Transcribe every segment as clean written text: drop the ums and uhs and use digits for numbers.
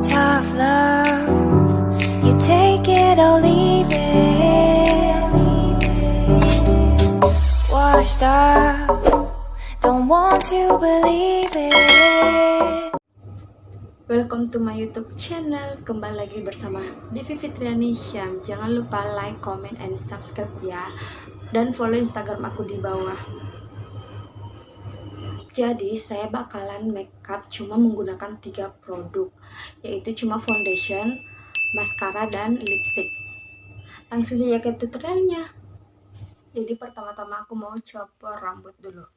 tough love, you take it or leave it. Washed up, don't want to believe it. Welcome to my YouTube channel. Kembali lagi bersama Devi Fitriani Syam. Jangan lupa like, comment, and subscribe ya. Dan follow Instagram aku di bawah. Jadi saya bakalan makeup cuma menggunakan 3 produk, yaitu cuma foundation, mascara, dan lipstick. Langsung saja ke tutorialnya. Jadi pertama-tama aku mau coba rambut dulu.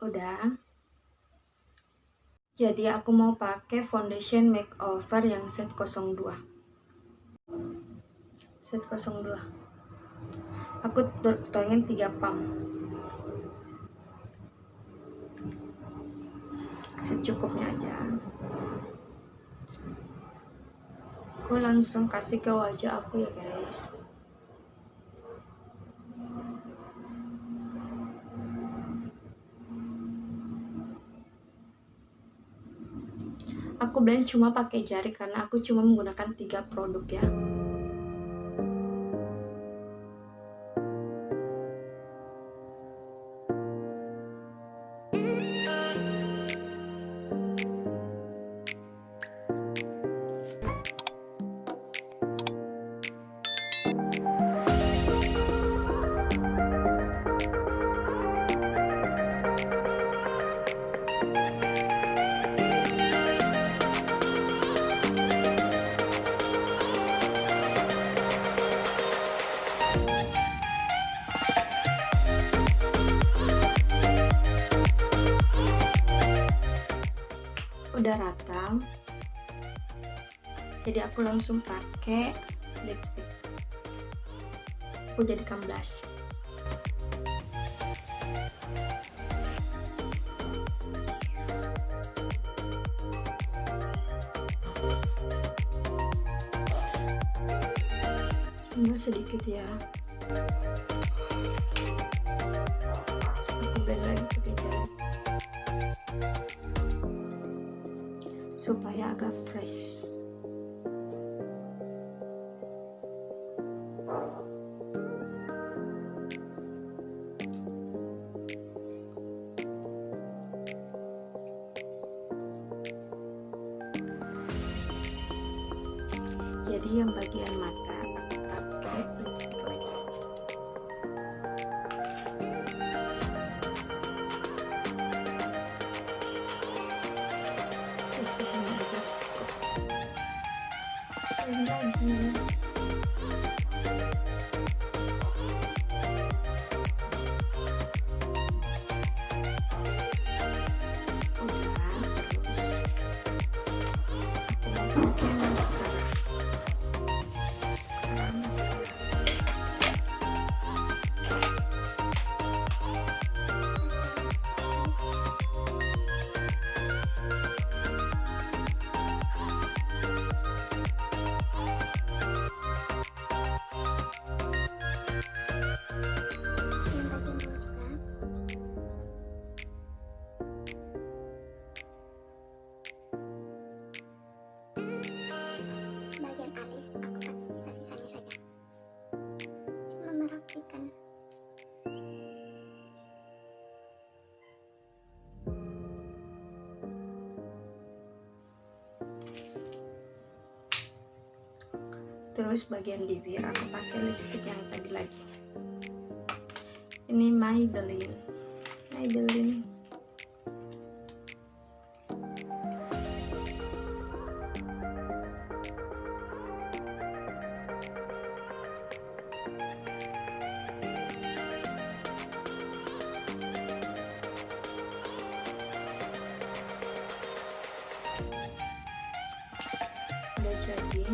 Udah. Jadi aku mau pakai foundation makeover yang set 02. Set 02. Aku tuangin 3 pump. Secukupnya aja. Aku langsung kasih ke wajah aku ya guys. Aku blend cuma pakai jari karena aku cuma menggunakan 3 produk ya. Udah rata, jadi aku langsung pakai lipstick. Aku jadikan blush. Cuma sedikit ya. Aku blend lagi pakai jari supaya agak fresh. Jadi yang bagian mata aku pakai lipstick lagi. Terus bagian bibir aku pakai lipstick yang tadi lagi. Ini Maybelline. Udah jadi.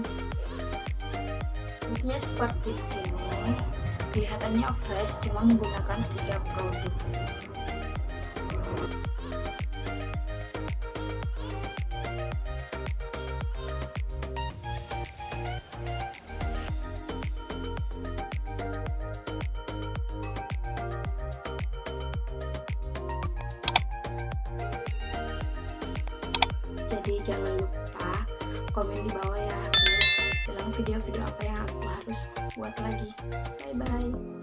Bentuknya seperti ini, kelihatannya fresh cuma menggunakan 3 produk. jangan lupa komen di bawah ya, terus bilang video-video apa yang aku harus buat lagi. Bye bye.